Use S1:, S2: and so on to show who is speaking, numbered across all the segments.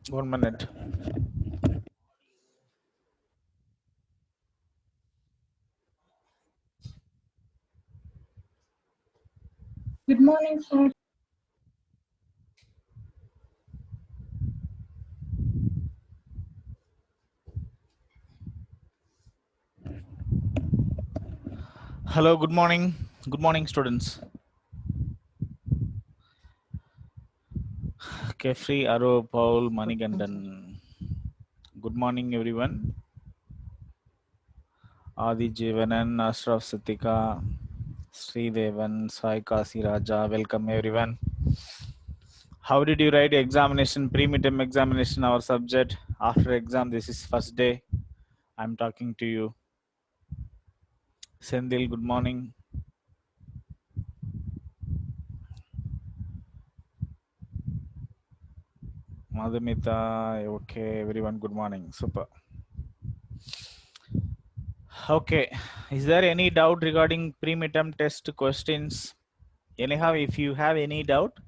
S1: 1 minute.
S2: Good morning, sir.
S1: Hello, good morning. Good morning, students. Kefri, Aro, Paul, Manigandan. Good morning, everyone. Adi Jeevanan, Ashraf Satika, Sri Devan, Sai Kasi Raja. Welcome, everyone. How did you write examination, pre-midterm examination, our subject? After exam, this is first day. I'm talking to you. Sendil, good morning. Madhumita, okay, everyone, good morning. Super. Okay, is there any doubt regarding pre-midterm test questions? Anyhow, if you have any doubt,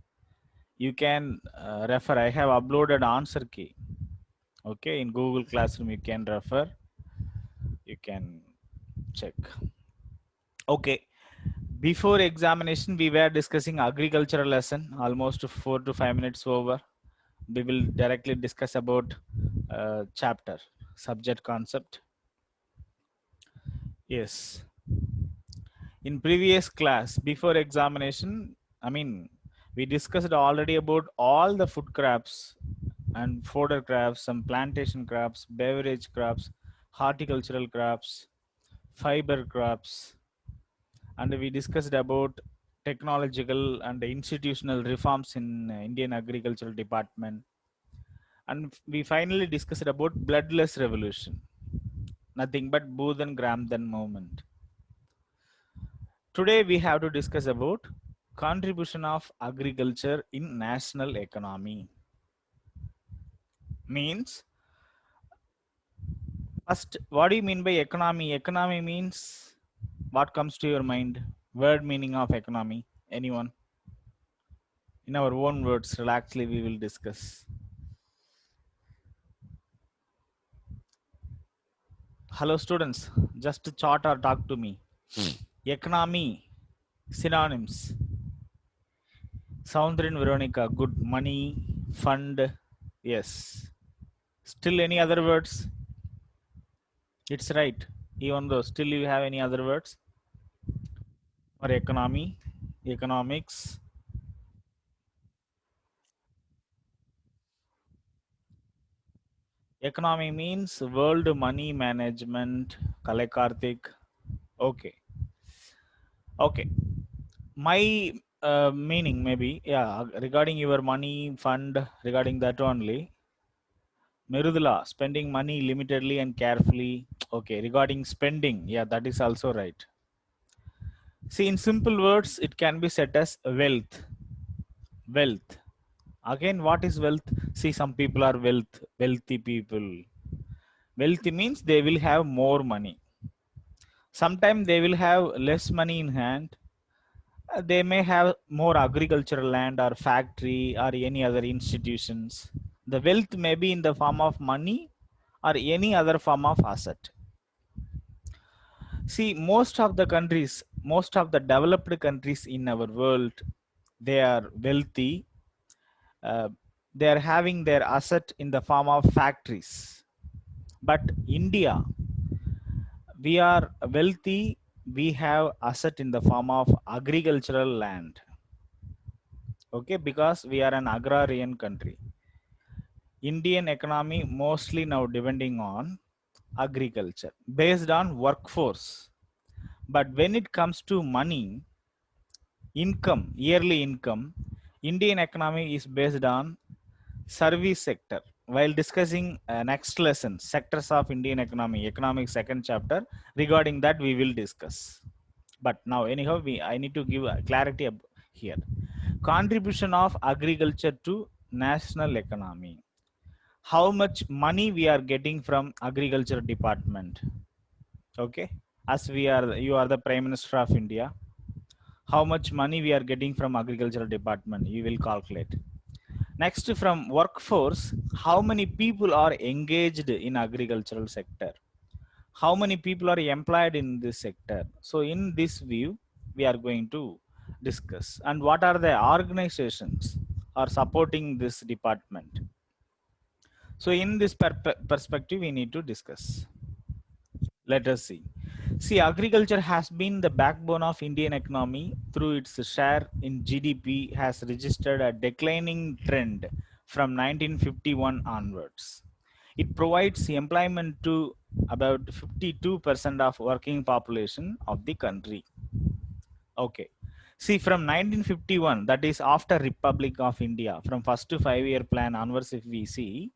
S1: you can refer. I have uploaded answer key. Okay, in Google Classroom, you can refer. You can check. Okay, before examination, we were discussing agricultural lesson, almost 4 to 5 minutes over. We will directly discuss about chapter, subject concept. Yes. In previous class, before examination, we discussed already about all the food crops and fodder crops, some plantation crops, beverage crops, horticultural crops, fiber crops, and we discussed about technological and institutional reforms in Indian agricultural department, and we finally discussed about bloodless revolution, nothing but Booth and Gramden movement. Today we have to discuss about contribution of agriculture in national economy. Means, first, what do you mean by economy? Economy means, what comes to your mind? Word meaning of economy. Anyone? In our own words, relaxedly we will discuss. Hello students, just chat or talk to me. Economy, synonyms. Soundrin Veronica, good. Money, fund, yes. Still any other words? It's right. Even though still you have any other words for economy, economics. Economy means world money management. Kale Karthik. Okay. Okay. My meaning maybe, yeah, regarding your money fund, regarding that only. Merudula, spending money limitedly and carefully. Okay. Regarding spending, yeah, that is also right. See, in simple words, it can be said as wealth. Wealth. Again, what is wealth? See, some people are wealthy people. Wealthy means they will have more money. Sometimes they will have less money in hand. They may have more agricultural land or factory or any other institutions. The wealth may be in the form of money or any other form of asset. See, most of the countries, most of the developed countries in our world, they are wealthy. Uh, they are having their asset in the form of factories. But India, we are wealthy. We have asset in the form of agricultural land. Okay, because we are an agrarian country. Indian economy mostly now depending on agriculture based on workforce. But when it comes to money, income, yearly income, Indian economy is based on service sector. While discussing next lesson, sectors of Indian economy, economic second chapter, regarding that we will discuss. But now anyhow, I need to give clarity here. Contribution of agriculture to national economy. How much money we are getting from agriculture department? Okay, as you are the Prime Minister of India. How much money we are getting from agricultural department? You will calculate. Next, from workforce, how many people are engaged in agricultural sector? How many people are employed in this sector? So in this view we are going to discuss, and what are the organizations are supporting this department. So in this perspective we need to discuss. Let us see. See, agriculture has been the backbone of Indian economy. Through its share in GDP has registered a declining trend from 1951 onwards. It provides employment to about 52% of working population of the country. Okay. See, from 1951, that is after Republic of India, from first to 5-year plan onwards, if we see,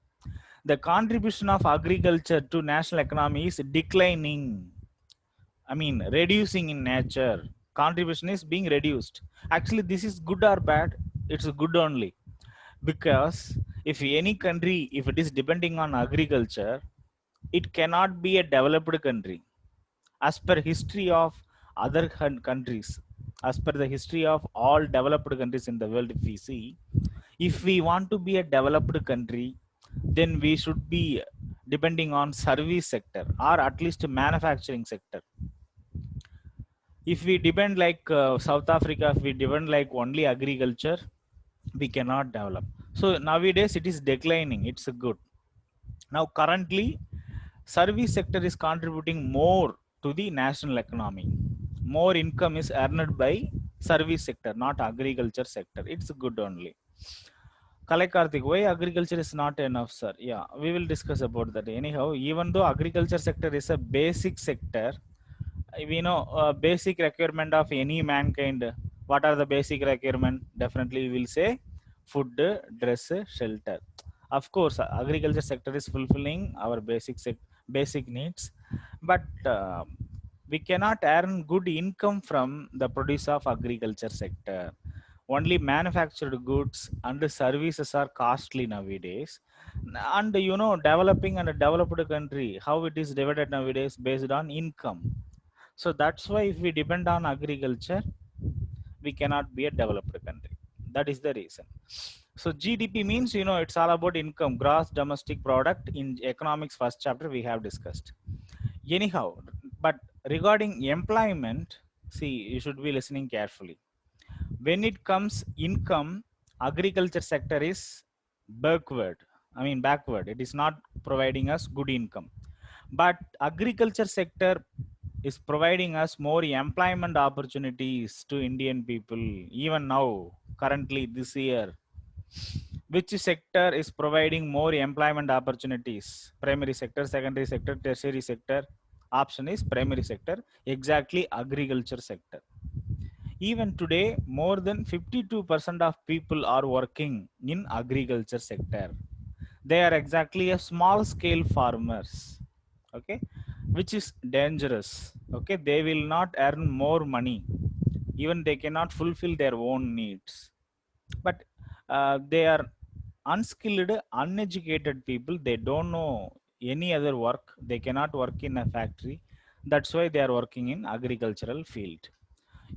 S1: the contribution of agriculture to national economy is declining. I mean, reducing in nature. Contribution is being reduced. Actually, this is good or bad? It's good only. Because if any country, if it is depending on agriculture, it cannot be a developed country. As per history of other countries, as per the history of all developed countries in the world, if we see, if we want to be a developed country, then we should be depending on service sector or at least manufacturing sector. If we depend like South Africa, if we depend like only agriculture, we cannot develop. So nowadays it is declining. It's a good. Now currently service sector is contributing more to the national economy. More income is earned by service sector, not agriculture sector. It's good only. Kalai Karthik, why agriculture is not enough, sir? Yeah, we will discuss about that. Anyhow, even though agriculture sector is a basic sector, we know basic requirement of any mankind. What are the basic requirement? Definitely we will say food, dress, shelter. Of course agriculture sector is fulfilling our basic needs, but we cannot earn good income from the produce of agriculture sector. Only manufactured goods and services are costly nowadays. And developing and a developed country, how it is divided nowadays based on income. So that's why if we depend on agriculture, we cannot be a developed country. That is the reason. So GDP means, it's all about income, gross domestic product. In economics first chapter we have discussed. Anyhow, but regarding employment, see, you should be listening carefully. When it comes income, agriculture sector is backward. It is not providing us good income. But agriculture sector is providing us more employment opportunities to Indian people. Even now, currently this year, which sector is providing more employment opportunities? Primary sector, secondary sector, tertiary sector? Option is primary sector, exactly agriculture sector. Even today, more than 52% of people are working in agriculture sector. They are exactly a small scale farmers. Okay, which is dangerous. Okay, they will not earn more money. Even they cannot fulfill their own needs. But they are unskilled, uneducated people. They don't know any other work. They cannot work in a factory. That's why they are working in agricultural field.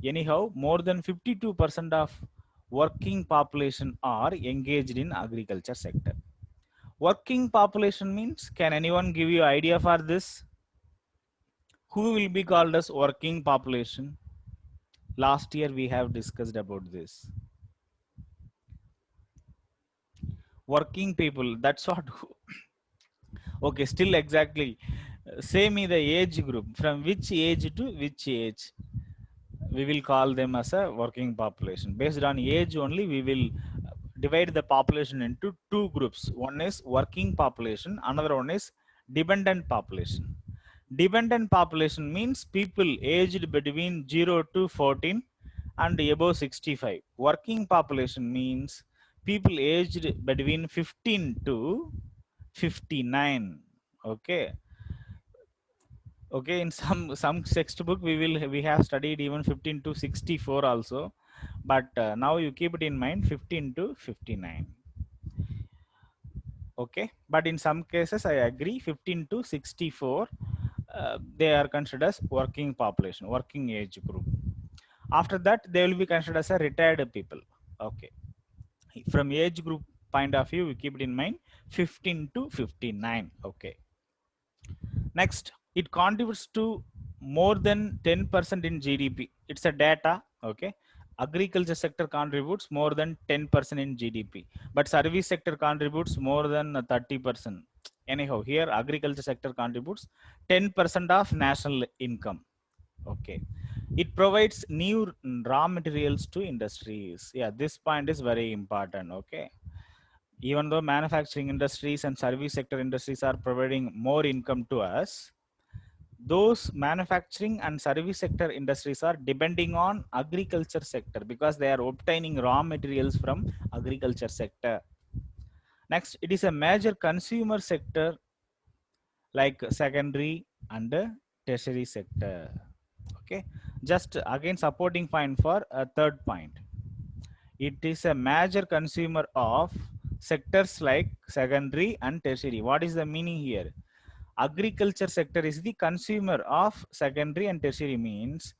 S1: Anyhow, more than 52% of working population are engaged in agriculture sector. Working population means, can anyone give you idea for this? Who will be called as working population? Last year we have discussed about this. Working people, that's what. Okay, still exactly. Say me the age group. From which age to which age? We will call them as a working population. Based on age only, we will divide the population into two groups. One is working population, another one is dependent population. Dependent population means people aged between 0 to 14 and above 65. Working population means people aged between 15 to 59. Okay. Okay, in some textbook we have studied even 15 to 64 also, but now you keep it in mind 15 to 59. Okay, but in some cases I agree 15 to 64, they are considered as working population, working age group. After that they will be considered as a retired people. Okay, from age group point of view, we keep it in mind, 15 to 59. Okay. Next, it contributes to more than 10% in GDP. It's a data. Okay. Agriculture sector contributes more than 10% in GDP, but service sector contributes more than 30%. Anyhow, here agriculture sector contributes 10% of national income. Okay. It provides new raw materials to industries. Yeah, this point is very important. Okay. Even though manufacturing industries and service sector industries are providing more income to us, those manufacturing and service sector industries are depending on agriculture sector because they are obtaining raw materials from agriculture sector. Next, it is a major consumer sector like secondary and tertiary sector. Okay, just again supporting point for a third point. It is a major consumer of sectors like secondary and tertiary. What is the meaning here? Agriculture sector is the consumer of secondary and tertiary, means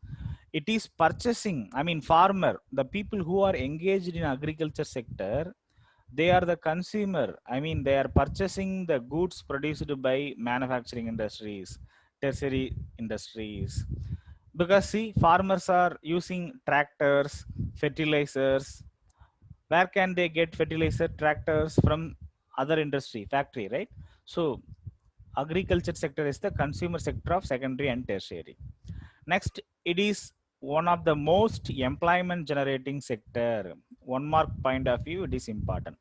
S1: it is purchasing, I mean farmer, the people who are engaged in agriculture sector, they are the consumer, I mean they are purchasing the goods produced by manufacturing industries, tertiary industries. Because see, farmers are using tractors, fertilizers. Where can they get fertilizer, tractors? From other industry, factory, right? So agriculture sector is the consumer sector of secondary and tertiary. Next, it is one of the most employment generating sector. One mark point of view, it is important.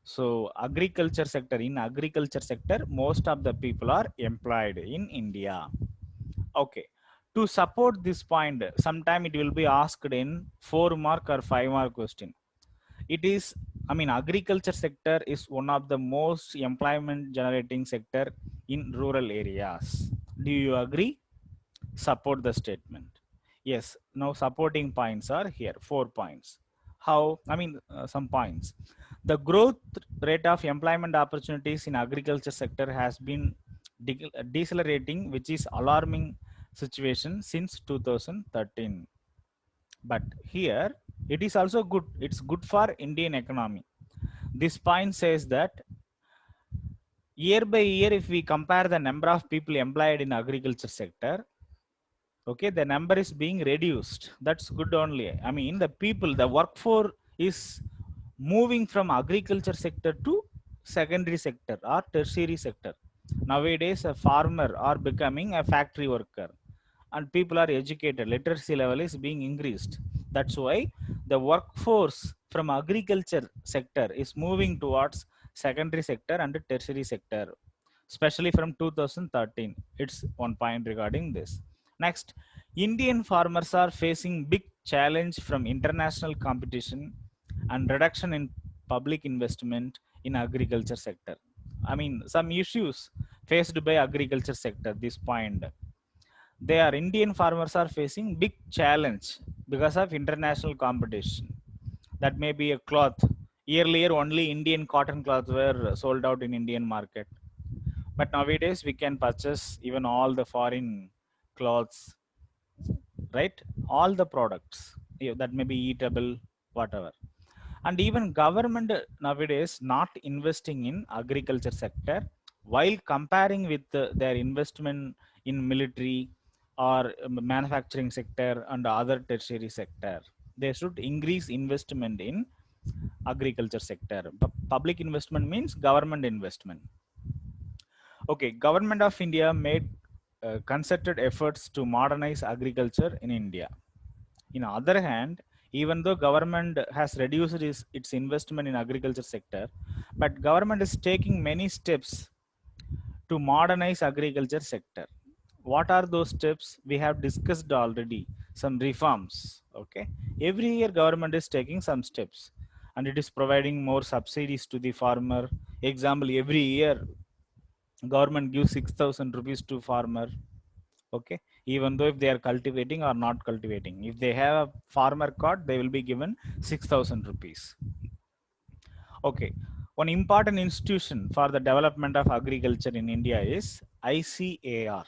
S1: So agriculture sector, in agriculture sector, most of the people are employed in India. Okay. To support this point, sometime it will be asked in 4 mark or 5 mark question. It is, I mean agriculture sector is one of the most employment generating sector in rural areas. Do you agree? Support the statement. Yes. Now supporting points are here, 4 points. How? I mean some points. The growth rate of employment opportunities in agriculture sector has been decelerating, which is alarming situation since 2013. But here it is also good, it's good for Indian economy. This point says that year by year, if we compare the number of people employed in agriculture sector, okay, the number is being reduced. That's good only. I mean the people, the workforce is moving from agriculture sector to secondary sector or tertiary sector. Nowadays a farmer are becoming a factory worker, and people are educated, literacy level is being increased. That's why the workforce from agriculture sector is moving towards secondary sector and tertiary sector, especially from 2013. It's one point regarding this. Next, Indian farmers are facing big challenge from international competition and reduction in public investment in agriculture sector. I mean some issues faced by agriculture sector, this point. They are, Indian farmers are facing big challenge because of international competition. That may be a cloth. Earlier only Indian cotton cloths were sold out in Indian market, but nowadays we can purchase even all the foreign clothes, right? All the products, that may be eatable, whatever. And even government nowadays not investing in agriculture sector, while comparing with their investment in military or manufacturing sector and other tertiary sector. They should increase investment in agriculture sector. Public investment means government investment. Okay, government of India made concerted efforts to modernize agriculture in India. In other hand, even though government has reduced its investment in agriculture sector, but government is taking many steps to modernize agriculture sector. What are those steps? We have discussed already some reforms. Okay, every year government is taking some steps, and it is providing more subsidies to the farmer. Example, every year government gives 6,000 rupees to farmer. Okay, even though if they are cultivating or not cultivating, if they have a farmer card, they will be given 6,000 rupees. Okay, one important institution for the development of agriculture in India is ICAR,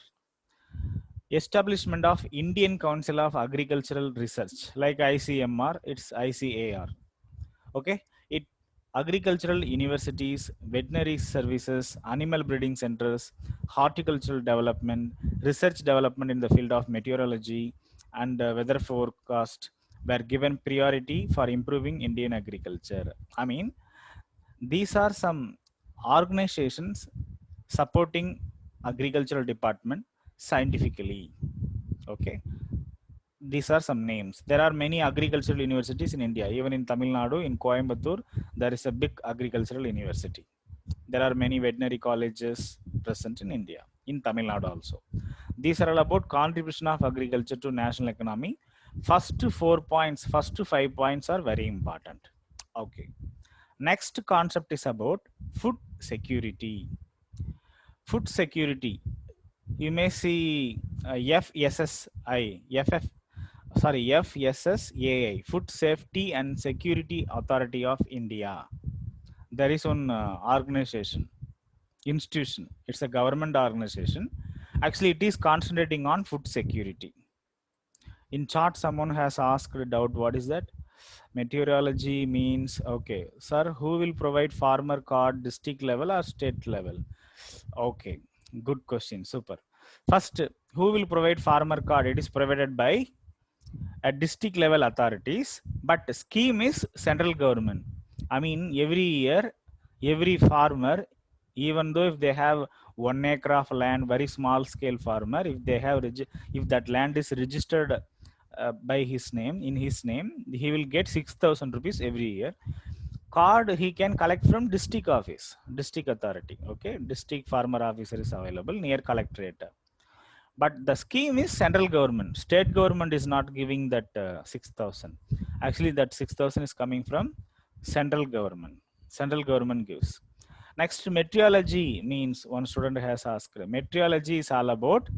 S1: establishment of Indian Council of Agricultural Research. Like ICMR, it's ICAR. Okay, it agricultural universities, veterinary services, animal breeding centers, horticultural development, research development in the field of meteorology and weather forecast were given priority for improving Indian agriculture. I mean, these are some organizations supporting agricultural department scientifically. Okay, these are some names. There are many agricultural universities in India. Even in Tamil Nadu, in Coimbatore, there is a big agricultural university. There are many veterinary colleges present in India, in Tamil Nadu also. These are all about contribution of agriculture to national economy. First 4 points, first 5 points are very important. Okay. Next concept is about food security. Food security. You may see FSSAI, Food Safety and Security Authority of India. There is one organization, institution. It's a government organization. Actually, it is concentrating on food security. In chart, someone has asked a doubt. What is that? Meteorology means, okay, sir, who will provide farmer card, district level or state level? Okay, good question. Super. First, who will provide farmer card? It is provided by a district level authorities, but scheme is central government. I mean, every year, every farmer, even though if they have 1 acre of land, very small scale farmer, if they have if that land is registered by his name, in his name, he will get 6,000 rupees every year. Card he can collect from district office, district authority. Okay, district farmer officer is available near collectorate. But the scheme is central government. State government is not giving that 6,000. Actually, that 6,000 is coming from central government. Central government gives. Next, meteorology means, one student has asked, meteorology is all about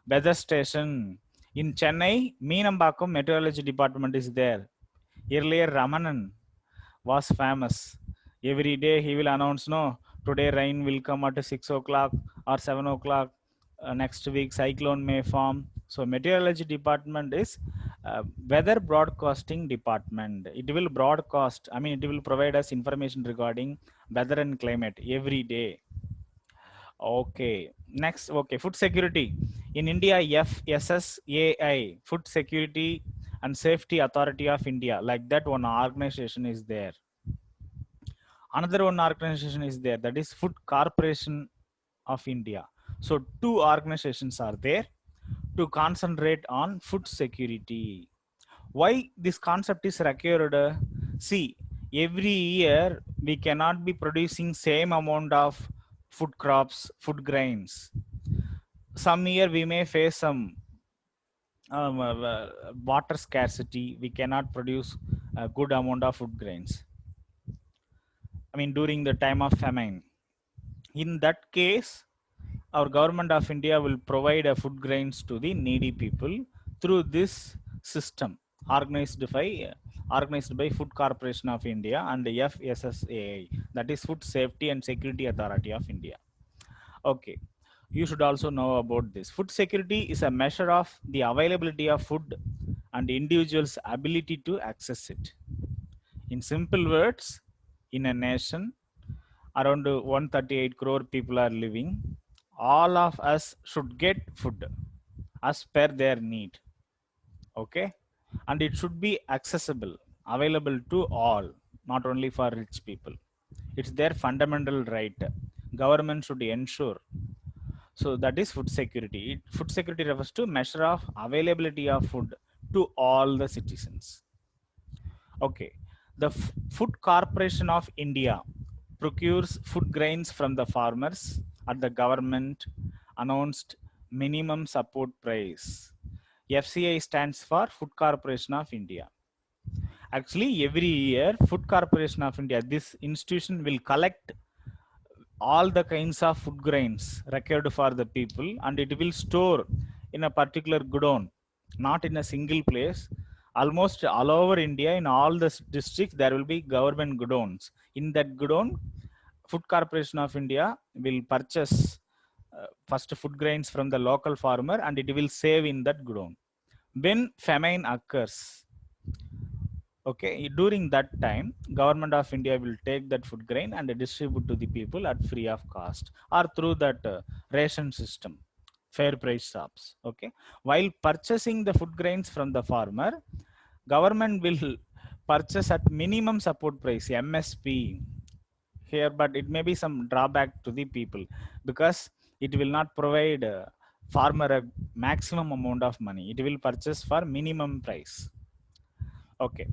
S1: weather station. In Chennai, Meenambakkam meteorology department is there. Earlier, Ramanan was famous. Every day he will announce, no, today rain will come at 6 o'clock or 7 o'clock. Next week cyclone may form. So meteorology department is weather broadcasting department. It will broadcast, I mean, it will provide us information regarding weather and climate every day. Okay, next. Okay, food security in India. FSSAI, Food Security and Safety Authority of India, like that one organization is there. Another one organization is there, that is Food Corporation of India. So two organizations are there to concentrate on food security. Why this concept is required? See, every year we cannot be producing same amount of food crops, food grains. Some year we may face some water scarcity. We cannot produce a good amount of food grains, I mean, during the time of famine. In that case, our government of India will provide a food grains to the needy people through this system organized by Food Corporation of India and the FSSAI, that is Food Safety and Security Authority of India. Okay, you should also know about this. Food security is a measure of the availability of food and individuals' ability to access it. In simple words, in a nation around 138 crore people are living, all of us should get food as per their need. Okay, and it should be accessible, available to all, not only for rich people. It's their fundamental right. Government should ensure. So that is food security. Food security refers to measure of availability of food to all the citizens. Okay, the Food Corporation of India procures food grains from the farmers at the government announced minimum support price. FCI stands for Food Corporation of India. Actually, every year, Food Corporation of India, this institution will collect all the kinds of food grains required for the people, and it will store in a particular godown, not in a single place. Almost all over India, in all the districts, there will be government godowns. In that godown, Food Corporation of India will purchase first food grains from the local farmer, and it will save in that godown. When famine occurs, Okay, during that time, government of India will take that food grain and distribute to the people at free of cost or through that ration system, fair price shops. Okay, while purchasing the food grains from the farmer, government will purchase at minimum support price, MSP here, but it may be some drawback to the people because it will not provide farmer a maximum amount of money. It will purchase for minimum price. Okay,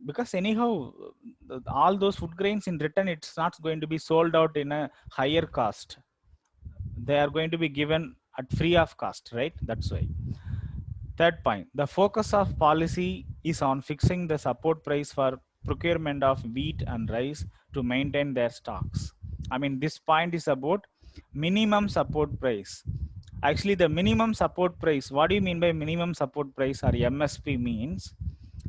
S1: because anyhow, all those food grains in return, it's not going to be sold out in a higher cost. They are going to be given at free of cost, right? That's why. Third point, the focus of policy is on fixing the support price for procurement of wheat and rice to maintain their stocks. I mean, this point is about minimum support price. Actually, the minimum support price, what do you mean by minimum support price, or MSP, means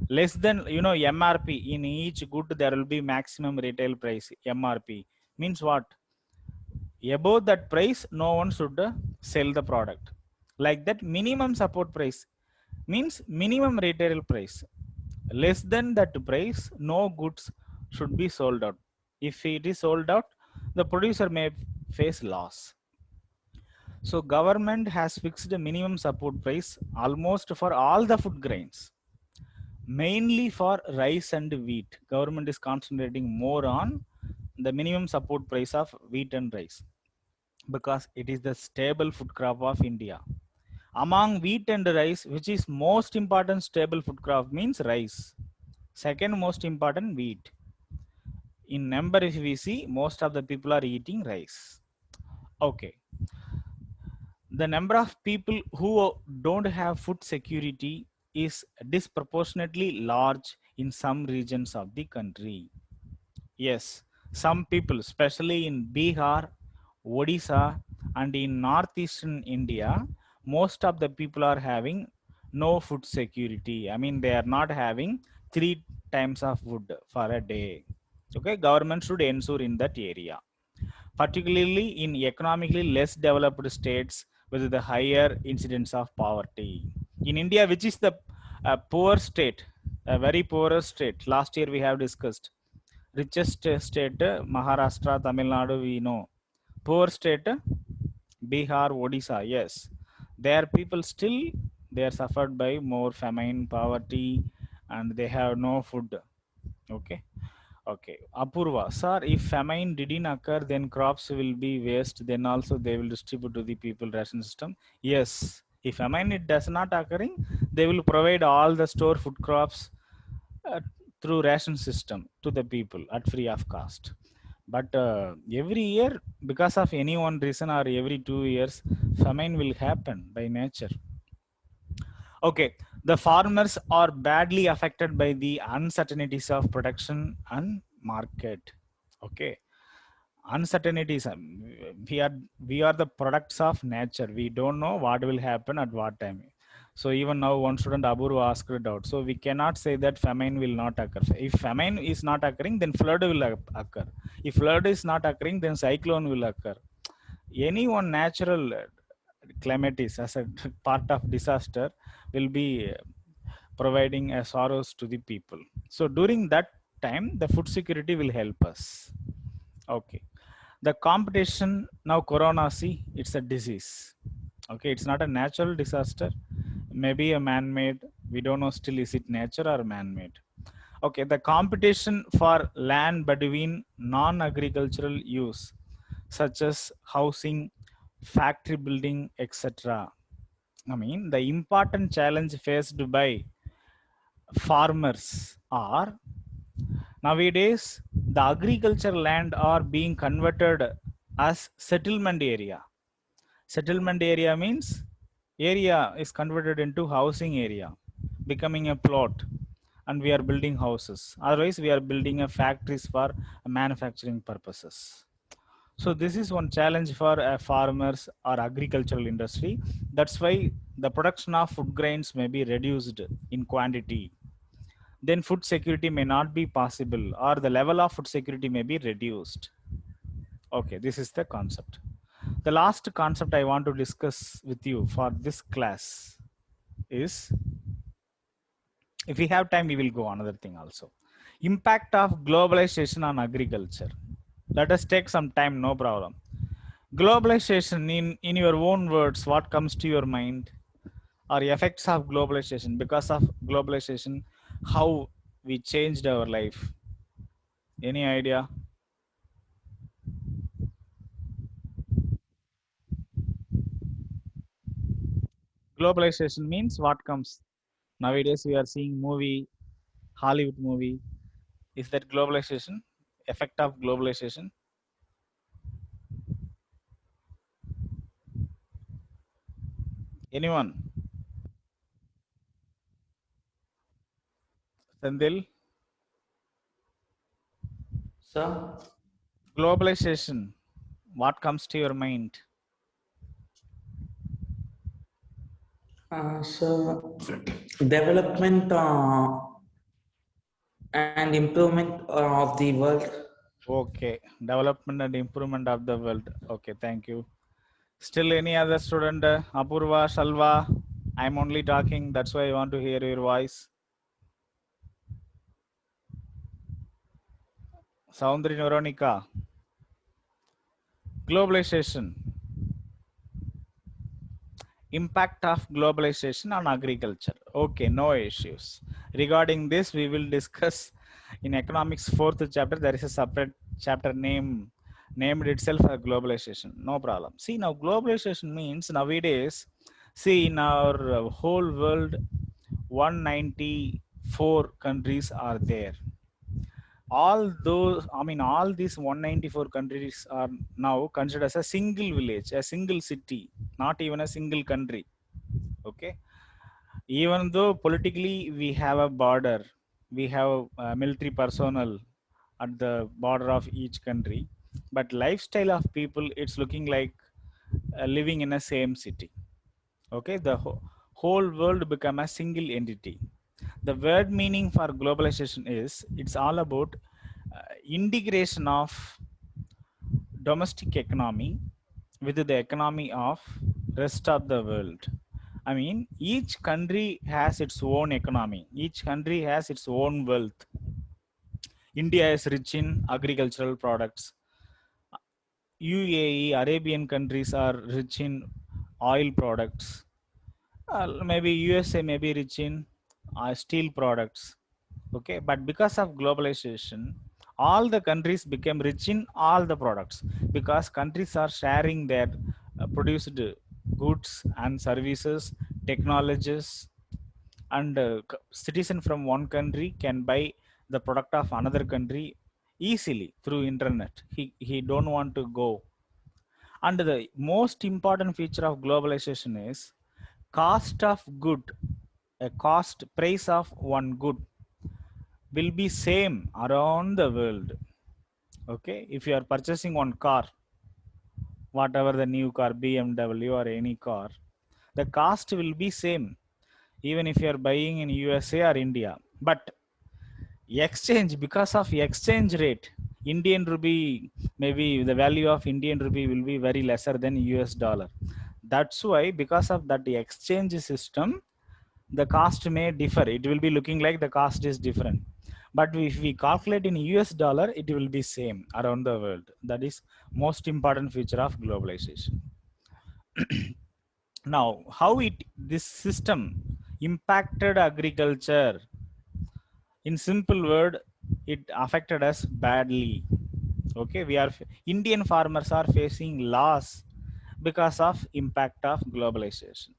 S1: less than, MRP. In each good, there will be maximum retail price, MRP. Means what? Above that price, no one should sell the product. Like that, minimum support price means minimum retail price. Less than that price, no goods should be sold out. If it is sold out, the producer may face loss. So government has fixed a minimum support price almost for all the food grains, mainly for rice and wheat. Government is concentrating more on the minimum support price of wheat and rice because it is the stable food crop of India. Among wheat and rice, which is most important stable food crop, means rice. Second most important, wheat. In number, if we see, most of the people are eating rice. Okay, the number of people who don't have food security is disproportionately large in some regions of the country. Yes, some people, especially in Bihar, Odisha, and in northeastern India, most of the people are having no food security. I mean, they are not having 3 times of food for a day. Okay, government should ensure in that area, particularly in economically less developed states with the higher incidence of poverty. In India, which is the poor state, a very poor state, last year we have discussed. Richest state, Maharashtra, Tamil Nadu, we know. Poor state, Bihar, Odisha, yes. Their people still, they are suffered by more famine, poverty, and they have no food. Okay. Okay, Apurva, sir, if famine didn't occur, then crops will be waste. Then also they will distribute to the people ration system. Yes, if famine it does not occurring, they will provide all the store food crops uh, through ration system to the people at free of cost. But every year, because of any one reason, or every 2 years, famine will happen by nature. Okay, the farmers are badly affected by the uncertainties of production and market. Okay, uncertainties, we are the products of nature. We don't know what will happen at what time. So even now, one student Aburu asked a doubt, so we cannot say that famine will not occur. If famine is not occurring, then flood will occur. If flood is not occurring, then cyclone will occur. Any one natural calamities as a part of disaster will be providing sorrows to the people. So during that time, the food security will help us. Okay, the competition now, corona, see, it's a disease. Okay, it's not a natural disaster, maybe a man-made. We don't know still, is it nature or man-made. Okay, the competition for land between non-agricultural use, such as housing, factory building, etc. I mean, the important challenge faced by farmers are, nowadays the agriculture land are being converted as settlement area. Settlement area means area is converted into housing area, becoming a plot, and we are building houses. Otherwise, we are building a factories for manufacturing purposes. So this is one challenge for farmers or agricultural industry. That's why the production of food grains may be reduced in quantity. Then food security may not be possible, or the level of food security may be reduced. Okay, this is the concept. The last concept I want to discuss with you for this class is If we have time, we will go another thing also. Impact of globalization on agriculture. Let us take some time, no problem. Globalization, in your own words, what comes to your mind? Or effects of globalization? Because of globalization, how we changed our life? Any idea? Globalization means what comes? Nowadays we are seeing movie, Hollywood movie. Is that globalization? Effect of globalization? Anyone? Sandil?
S3: So,
S1: Globalization. What comes to your mind?
S3: so development and improvement of the world.
S1: Okay. Development and improvement of the world. Okay, thank you. Still any other student? Apurva, Shalva? I'm only talking. That's why I want to hear your voice. Soundri Veronica. Globalization. Impact of globalization on agriculture. Okay, no issues. Regarding this, we will discuss in economics fourth chapter. There is a separate chapter named itself as globalization. No problem. See, now globalization means nowadays, see, in our whole world, 194 countries are there. All these 194 countries are now considered as a single village, a single city, not even a single country. Okay, even though politically we have a border, we have military personnel at the border of each country, but lifestyle of people, it's looking like living in a same city. Okay, the whole world become a single entity. The word meaning for globalization is it's all about integration of domestic economy with the economy of rest of the world. I mean, each country has its own economy, each country has its own wealth. India is rich in agricultural products. UAE, Arabian countries are rich in oil products. Maybe USA may be rich in steel products. Okay, but because of globalization, all the countries became rich in all the products, because countries are sharing their produced goods and services, technologies, and citizen from one country can buy the product of another country easily through internet. He don't want to go. And the most important feature of globalization is cost of good, a cost price of one good will be same around the world. Okay, if you are purchasing one car, whatever the new car, BMW or any car, the cost will be same even if you are buying in USA or India. But exchange, because of exchange rate, Indian rupee, maybe the value of Indian rupee will be very lesser than US dollar. That's why, because of that exchange system, the cost may differ. It will be looking like the cost is different, but if we calculate in US dollar, it will be same around the world. That is most important feature of globalization. Now, how it this system impacted agriculture? In simple word, it affected us badly. Okay, Indian farmers are facing loss because of impact of globalization.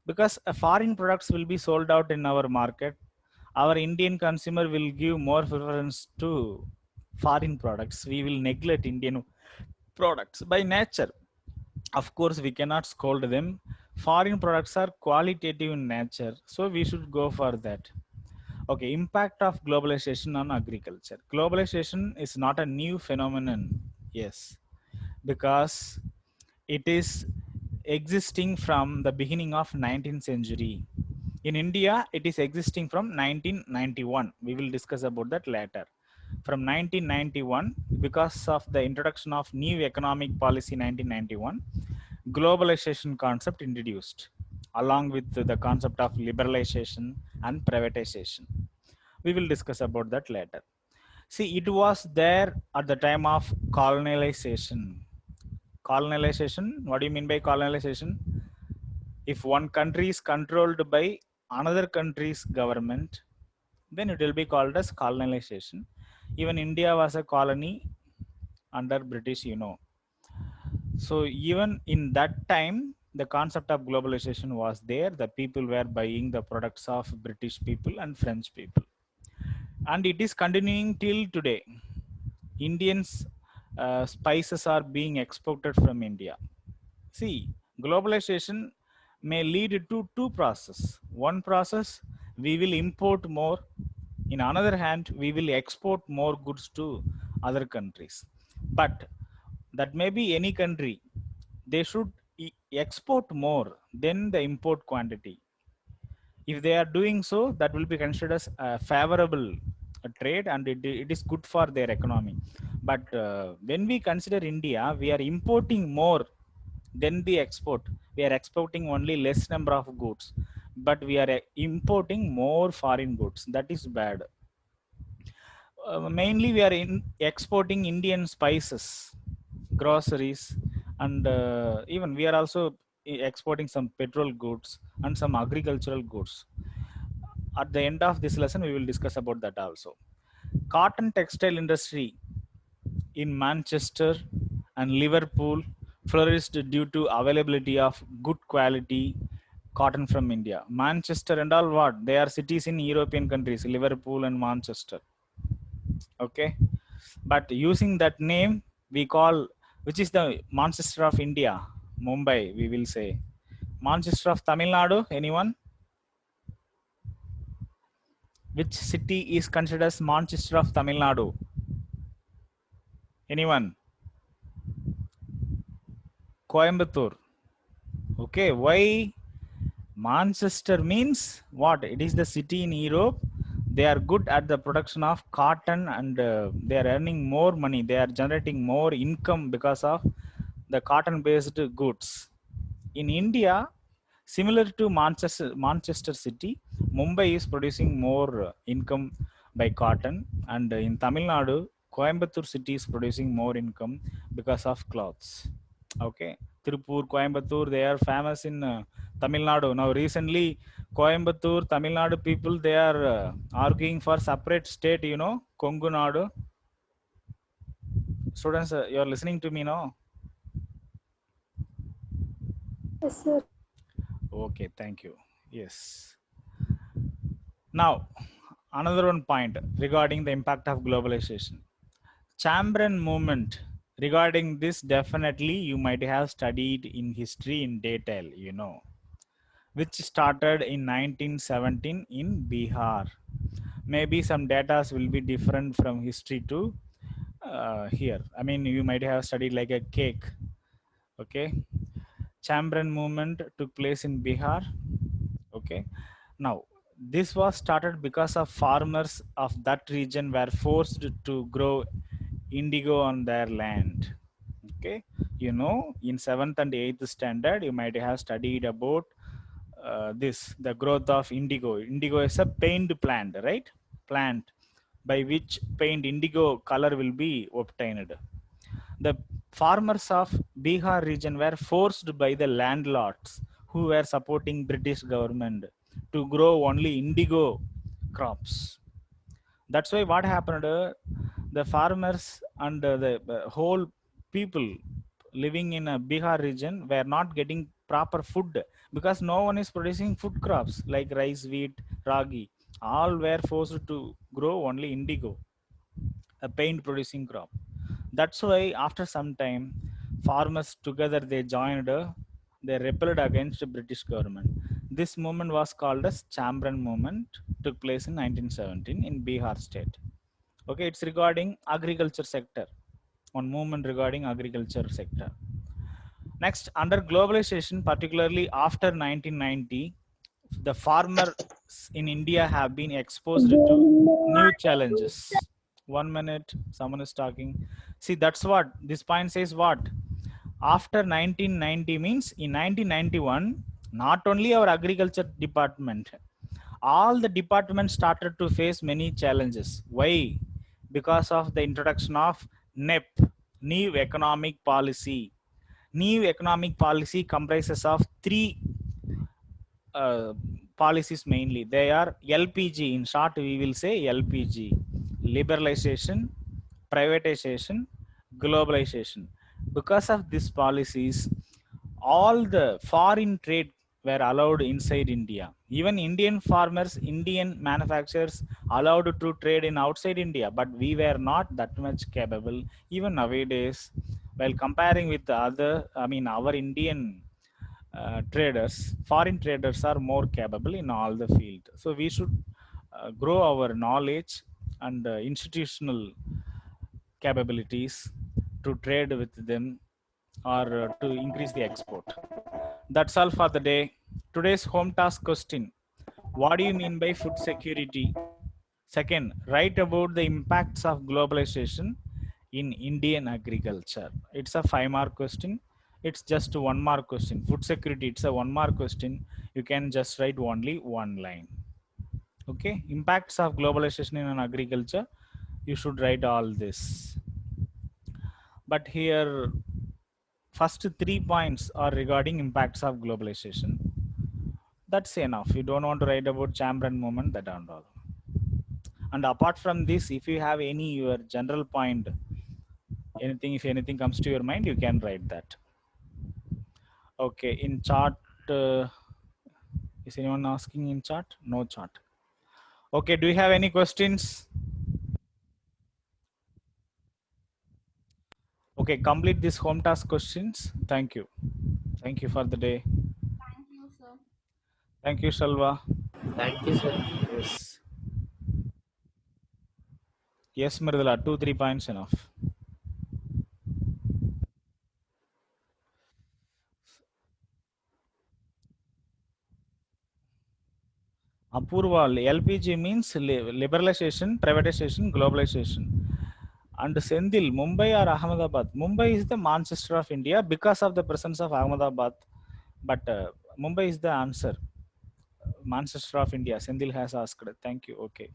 S1: Because foreign products will be sold out in our market, our Indian consumer will give more preference to foreign products. We will neglect Indian products by nature. Of course, we cannot scold them. Foreign products are qualitative in nature, so we should go for that. Okay, impact of globalization on agriculture. Globalization is not a new phenomenon. Yes, because it is existing from the beginning of 19th century. In India, it is existing from 1991. We will discuss about that later. From 1991, because of the introduction of new economic policy 1991, globalization concept introduced. along with the concept of liberalization and privatization. We will discuss about that later. See, it was there at the time of colonization. Colonization, what do you mean by colonization? If one country is controlled by another country's government, then it will be called as colonization. Even India was a colony under British, you know. So even in that time, the concept of globalization was there. The people were buying the products of British people and French people. And it is continuing till today. Indians spices are being exported from India. See, globalization may lead to two processes. One process, we will import more. In another hand, we will export more goods to other countries. But that may be any country. They should export more than the import quantity. If they are doing so, that will be considered as a favorable trade, and it is good for their economy. But when we consider India, we are importing more than the export. We are exporting only less number of goods, but we are importing more foreign goods. That is bad. Mainly we are exporting Indian spices, groceries, and even we are also exporting some petrol goods and some agricultural goods. At the end of this lesson, we will discuss about that also. Cotton textile industry in Manchester and Liverpool flourished due to availability of good quality cotton from India. Manchester and all, what? They are cities in European countries, Liverpool and Manchester. Okay. But using that name, we call, which is the Manchester of India? Mumbai, we will say. Manchester of Tamil Nadu, anyone? Which city is considered as Manchester of Tamil Nadu? Anyone? Coimbatore. Okay, why? Manchester means what? It is the city in Europe. They are good at the production of cotton, and they are earning more money. They are generating more income because of the cotton based goods. In India, similar to Manchester city, Mumbai is producing more income by cotton, and in Tamil Nadu, Coimbatore city is producing more income because of cloths. Okay, Tirupur, Coimbatore, they are famous in Tamil Nadu. Now, recently, Coimbatore, Tamil Nadu people, they are arguing for separate state. You know, Kongu Nadu. Students, you are listening to me now.
S2: Yes, sir.
S1: Okay, thank you. Yes. Now, another one point regarding the impact of globalization. Chamberlain movement. Regarding this, definitely you might have studied in history in detail, you know, which started in 1917 in Bihar. Maybe some data will be different from history to here. I mean, you might have studied like a cake. Okay. Chamberlain movement took place in Bihar. Okay. Now, this was started because of farmers of that region were forced to grow indigo on their land. Okay, you know, in 7th and 8th standard, you might have studied about this, the growth of indigo. Indigo is a pained plant, right? Plant by which paint indigo color will be obtained. The farmers of Bihar region were forced by the landlords who were supporting British government to grow only indigo crops. That's why what happened, the farmers and the whole people living in a Bihar region were not getting proper food because no one is producing food crops like rice, wheat, ragi. All were forced to grow only indigo, a paint producing crop. That's why after some time, farmers together they joined, they rebelled against the British government. This movement was called as Chamberlain movement, took place in 1917 in Bihar state. Okay, it's regarding agriculture sector, one movement regarding agriculture sector. Next, under globalization, particularly after 1990, the farmers in India have been exposed to new challenges. 1 minute, someone is talking. See, that's what this point says. What? After 1990 means in 1991, Not only our agriculture department, all the departments started to face many challenges. Why? Because of the introduction of NEP, new economic policy. New economic policy comprises of three uh, policies mainly. They are LPG. In short, we will say LPG: liberalization, privatization, globalization. Because of these policies, all the foreign trade were allowed inside India. Even Indian farmers, Indian manufacturers allowed to trade in outside India, but we were not that much capable. Even nowadays, while comparing with the other, I mean, our Indian traders, foreign traders are more capable in all the field. So we should grow our knowledge and institutional capabilities to trade with them, or to increase the export. That's all for the day. Today's home task question: what do you mean by food security? Second, write about the impacts of globalization in Indian agriculture. It's a 5 mark question. It's just 1 mark question. Food security, it's a 1 mark question. You can just write only one line. Okay, impacts of globalization in an agriculture. You should write all this. But here, first 3 points are regarding impacts of globalization. That's enough. You don't want to write about Chamberlain movement, that and all. And apart from this, if you have any your general point, anything, if anything comes to your mind, you can write that. Okay, in chart, uh, is anyone asking in chart? No chart. Okay, do you have any questions? Okay, complete this home task questions. Thank you. Thank you for the day.
S2: Thank you, sir.
S1: Thank you, Shalva.
S3: Thank you, sir.
S1: Yes. Yes, Mridula, 2-3 points enough. Apurva, LPG means liberalization, privatization, globalization. And Sendil, Mumbai or Ahmedabad? Mumbai is the Manchester of India because of the presence of Ahmedabad. But Mumbai is the answer. Manchester of India. Sendil has asked. Thank you. Okay.